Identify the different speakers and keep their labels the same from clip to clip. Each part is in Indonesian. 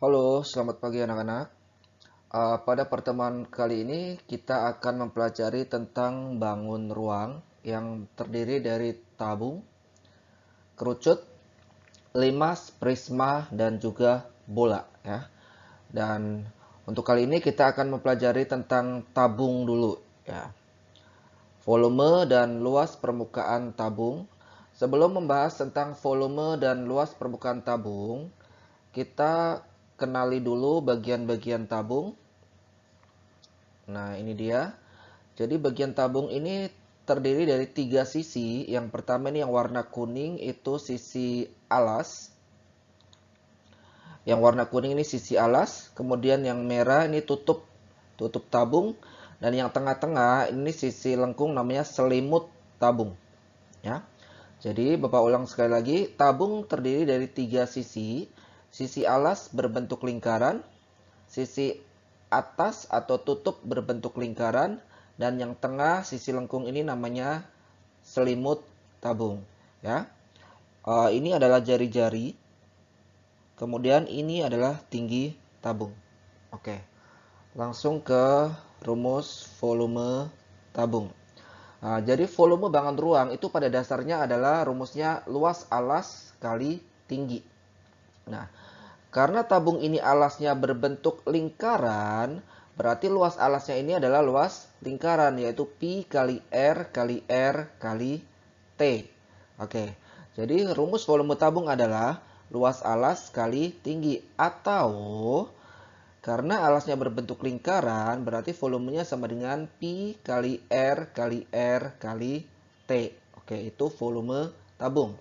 Speaker 1: Halo, selamat pagi anak-anak. Pada pertemuan kali ini kita akan mempelajari tentang bangun ruang yang terdiri dari tabung, kerucut, limas, prisma, dan juga bola ya. Dan untuk kali ini kita akan mempelajari tentang tabung dulu ya. Volume dan luas permukaan tabung. Sebelum membahas tentang volume dan luas permukaan tabung, kita kenali dulu bagian-bagian tabung. Nah, ini dia. Jadi bagian tabung ini terdiri dari 3 sisi. Yang pertama ini yang warna kuning itu sisi alas. Yang warna kuning ini sisi alas. Kemudian yang merah ini tutup tabung. Dan yang tengah-tengah ini sisi lengkung namanya selimut tabung. Ya. Jadi Bapak ulang sekali lagi. Tabung terdiri dari 3 sisi. Sisi alas berbentuk lingkaran. Sisi atas atau tutup berbentuk lingkaran. Dan yang tengah sisi lengkung ini namanya selimut tabung. Ya, ini adalah jari-jari. Kemudian ini adalah tinggi tabung. Oke, langsung ke rumus volume tabung. Jadi volume bangun ruang itu pada dasarnya adalah rumusnya luas alas kali tinggi. Nah, karena tabung ini alasnya berbentuk lingkaran, berarti luas alasnya ini adalah luas lingkaran, yaitu Pi kali R kali R kali T. Oke, jadi rumus volume tabung adalah luas alas kali tinggi. Atau, karena alasnya berbentuk lingkaran, berarti volumenya sama dengan Pi kali R kali R kali T. Oke, itu volume tabung.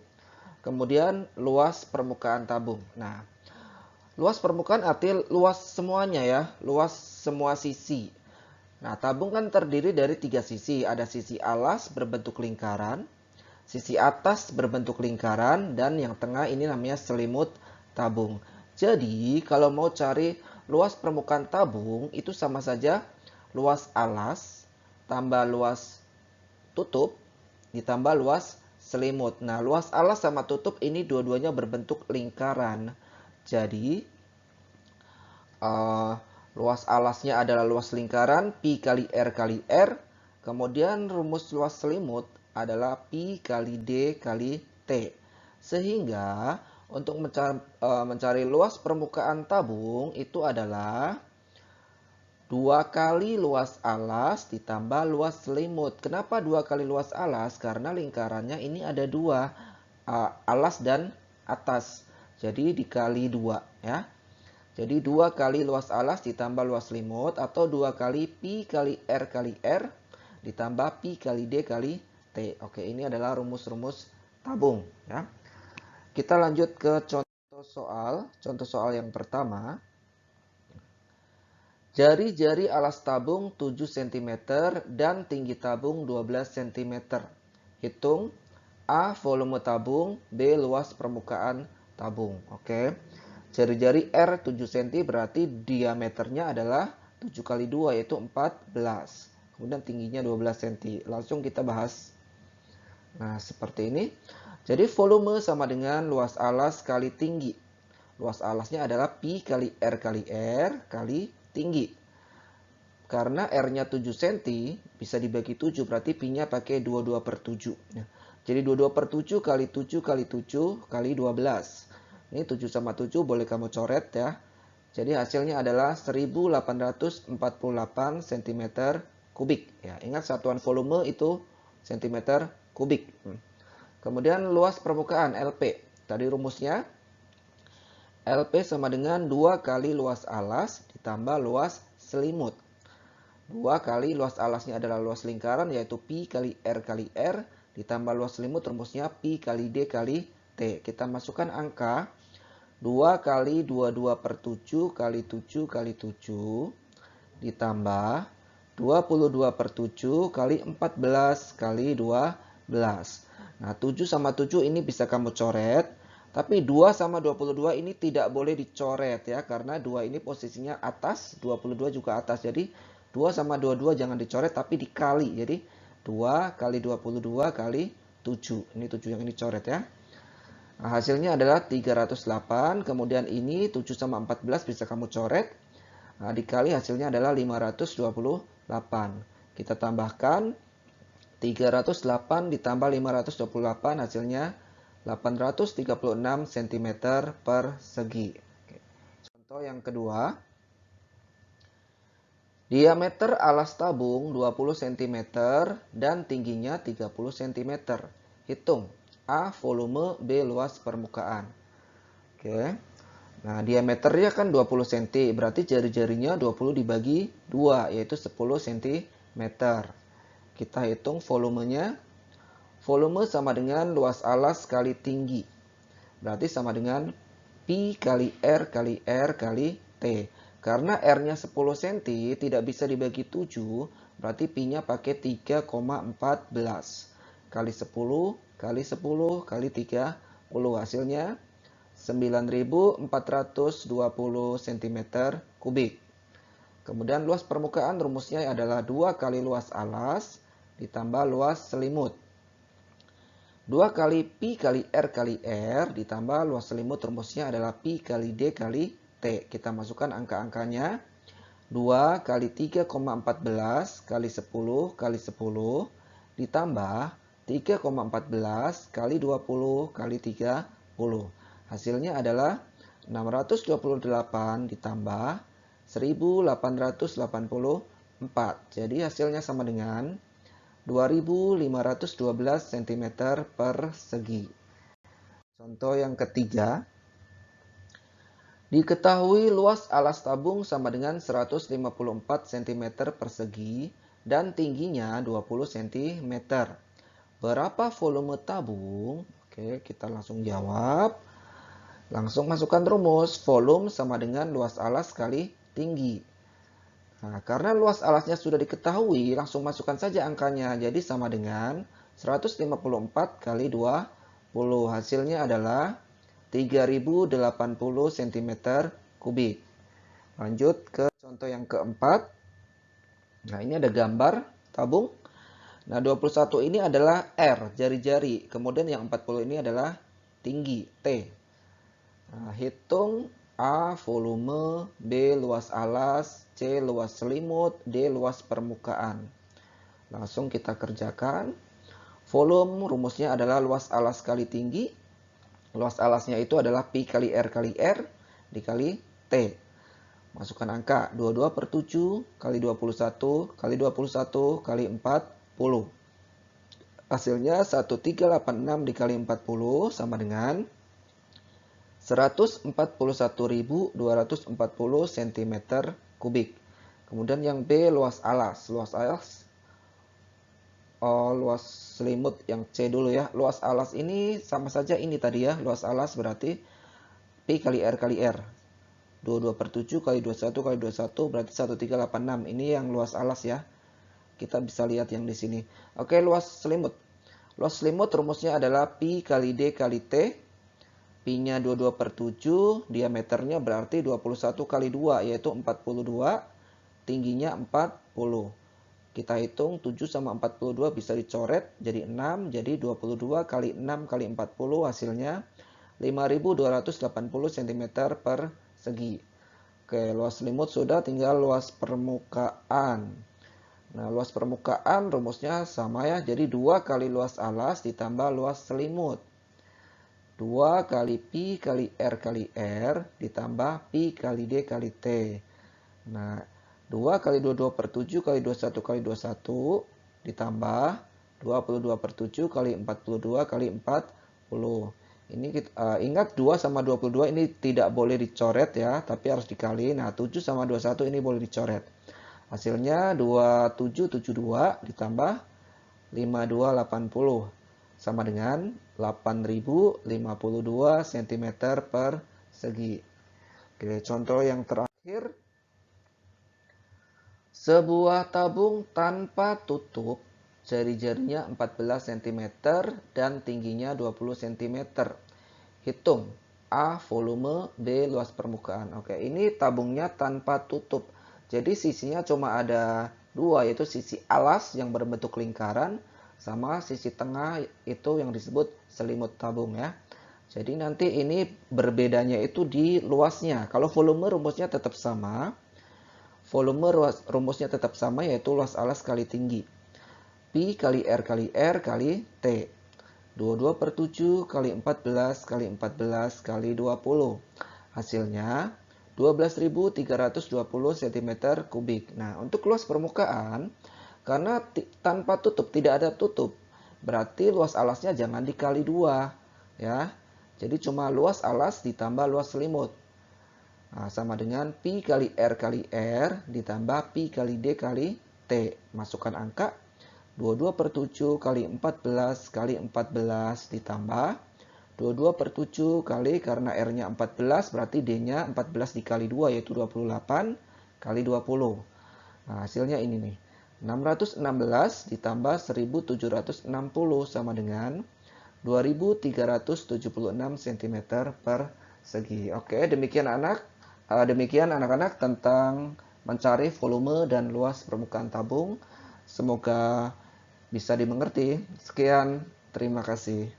Speaker 1: Kemudian luas permukaan tabung. Nah, luas permukaan arti luas semuanya ya, luas semua sisi. Nah, tabung kan terdiri dari 3 sisi. Ada sisi alas berbentuk lingkaran, sisi atas berbentuk lingkaran, dan yang tengah ini namanya selimut tabung. Jadi, kalau mau cari luas permukaan tabung, itu sama saja luas alas tambah luas tutup ditambah luas selimut. Nah, luas alas sama tutup ini dua-duanya berbentuk lingkaran. Jadi, uh, luas alasnya adalah luas lingkaran Pi kali R kali R. Kemudian rumus luas selimut adalah Pi kali D kali T. Sehingga untuk mencari luas permukaan tabung itu adalah 2 kali luas alas ditambah luas selimut. Kenapa 2 kali luas alas? Karena lingkarannya ini ada 2, alas dan atas. Jadi dikali 2 ya. Jadi 2 kali luas alas ditambah luas selimut atau 2 kali Pi kali R kali R ditambah Pi kali D kali T. Oke, ini adalah rumus-rumus tabung ya. Kita lanjut ke contoh soal. Contoh soal yang pertama. Jari-jari alas tabung 7 cm dan tinggi tabung 12 cm. Hitung A volume tabung, B luas permukaan tabung. Oke. Jari-jari R 7 cm berarti diameternya adalah 7 kali 2 yaitu 14. Kemudian tingginya 12 cm. Langsung kita bahas. Nah, seperti ini. Jadi volume sama dengan luas alas kali tinggi. Luas alasnya adalah Pi kali R kali R kali tinggi. Karena R-nya 7 cm, bisa dibagi 7, berarti Pi-nya pakai 22 per 7. Jadi 22 per 7 kali 7 kali 7 kali 12. Ini 7 sama 7 boleh kamu coret ya. Jadi hasilnya adalah 1848 cm kubik. Ya, ingat satuan volume itu cm kubik. Kemudian luas permukaan LP. Tadi rumusnya LP sama dengan 2 kali luas alas ditambah luas selimut. 2 kali luas alasnya adalah luas lingkaran yaitu Pi kali R kali R ditambah luas selimut rumusnya Pi kali D kali T. Kita masukkan angka 2 kali 22 per 7 kali 7 kali 7 ditambah 22 per 7 kali 14 kali 12. Nah, 7 sama 7 ini bisa kamu coret. Tapi 2 sama 22 ini tidak boleh dicoret ya. Karena 2 ini posisinya atas, 22 juga atas. Jadi 2 sama 22 jangan dicoret tapi dikali. Jadi 2 kali 22 kali 7. Ini 7 yang ini coret ya. Nah, hasilnya adalah 308, kemudian ini 7 sama 14 bisa kamu coret. Nah, dikali hasilnya adalah 528. Kita tambahkan 308 ditambah 528 hasilnya 836 cm persegi. Contoh yang kedua. Diameter alas tabung 20 cm dan tingginya 30 cm. Hitung A volume, B luas permukaan. Oke. Nah, diameternya kan 20 cm, berarti jari-jarinya 20 dibagi 2, yaitu 10 cm. Kita hitung volumenya. Volume sama dengan luas alas kali tinggi. Berarti sama dengan Pi kali R kali R kali T. Karena R-nya 10 cm tidak bisa dibagi 7, berarti Pi-nya pakai 3,14. Kali 10, kali 10, kali 30. Hasilnya 9.420 cm kubik. Kemudian luas permukaan rumusnya adalah 2 kali luas alas ditambah luas selimut. 2 kali Pi kali R kali R ditambah luas selimut rumusnya adalah Pi kali D kali T. Kita masukkan angka-angkanya. 2 kali 3,14 kali 10 kali 10 ditambah 3,14 kali 20 kali 30. Hasilnya adalah 628 ditambah 1884. Jadi hasilnya sama dengan 2512 cm persegi. Contoh yang ketiga. Diketahui luas alas tabung sama dengan 154 cm persegi dan tingginya 20 cm. Berapa volume tabung? Oke, kita langsung jawab. Langsung masukkan rumus. Volume sama dengan luas alas kali tinggi. Nah, karena luas alasnya sudah diketahui, langsung masukkan saja angkanya. Jadi sama dengan 154 kali 20. Hasilnya adalah 3080 cm kubik. Lanjut ke contoh yang keempat. Nah, ini ada gambar tabung. Nah, 21 ini adalah R, jari-jari. Kemudian yang 40 ini adalah tinggi, T. Nah, hitung A volume, B luas alas, C luas selimut, D luas permukaan. Langsung kita kerjakan. Volume rumusnya adalah luas alas kali tinggi. Luas alasnya itu adalah Pi kali R kali R dikali T. Masukkan angka 22 per 7 kali 21 kali 21 kali 40. Hasilnya 1386 dikali 40 sama dengan 141.240 cm kubik. Kemudian yang B luas alas. Luas selimut yang C dulu ya. Luas alas ini sama saja ini tadi ya. Luas alas berarti Pi kali R kali R. 22 per 7 kali 21 kali 21 berarti 1386. Ini yang luas alas ya. Kita bisa lihat yang di sini. Oke, luas selimut. Luas selimut rumusnya adalah Pi kali D kali T. Pi-nya 22 per 7. Diameternya berarti 21 kali 2 yaitu 42. Tingginya 40. Kita hitung 7 sama 42 bisa dicoret jadi 6. Jadi 22 kali 6 kali 40 hasilnya 5280 cm persegi. Oke, luas selimut sudah, tinggal luas permukaan. Nah, luas permukaan rumusnya sama ya. Jadi 2 kali luas alas ditambah luas selimut. 2 kali Pi kali R kali R ditambah Pi kali D kali T. Nah, 2 kali 22 per 7 kali 21 kali 21 ditambah 22 per 7 kali 42 kali 40. Ini ingat 2 sama 22 ini tidak boleh dicoret ya, tapi harus dikali. Nah, 7 sama 21 ini boleh dicoret. Hasilnya 2772 ditambah 5280 sama dengan 8052 cm persegi. Oke, contoh yang terakhir. Sebuah tabung tanpa tutup, jari-jarinya 14 cm dan tingginya 20 cm. Hitung A volume, B luas permukaan. Oke, ini tabungnya tanpa tutup. Jadi sisinya cuma ada 2, yaitu sisi alas yang berbentuk lingkaran sama sisi tengah itu yang disebut selimut tabung ya. Jadi nanti ini berbedanya itu di luasnya. Kalau volume rumusnya tetap sama, rumusnya tetap sama yaitu luas alas kali tinggi. Pi kali R kali T. 22 per 7 kali 14 kali 14 kali 20. Hasilnya 12.320 cm kubik. Nah, untuk luas permukaan, karena tanpa tutup, tidak ada tutup, berarti luas alasnya jangan dikali 2. Ya. Jadi cuma luas alas ditambah luas selimut. Nah, sama dengan Pi kali R ditambah Pi kali D kali T. Masukkan angka 22 per 7 kali 14 kali 14 ditambah 22 per 7 kali, karena R-nya 14 berarti D-nya 14 dikali 2 yaitu 28 kali 20. Nah, hasilnya ini nih. 616 ditambah 1760 sama dengan 2376 cm per segi. Oke, demikian anak-anak tentang mencari volume dan luas permukaan tabung. Semoga bisa dimengerti. Sekian, terima kasih.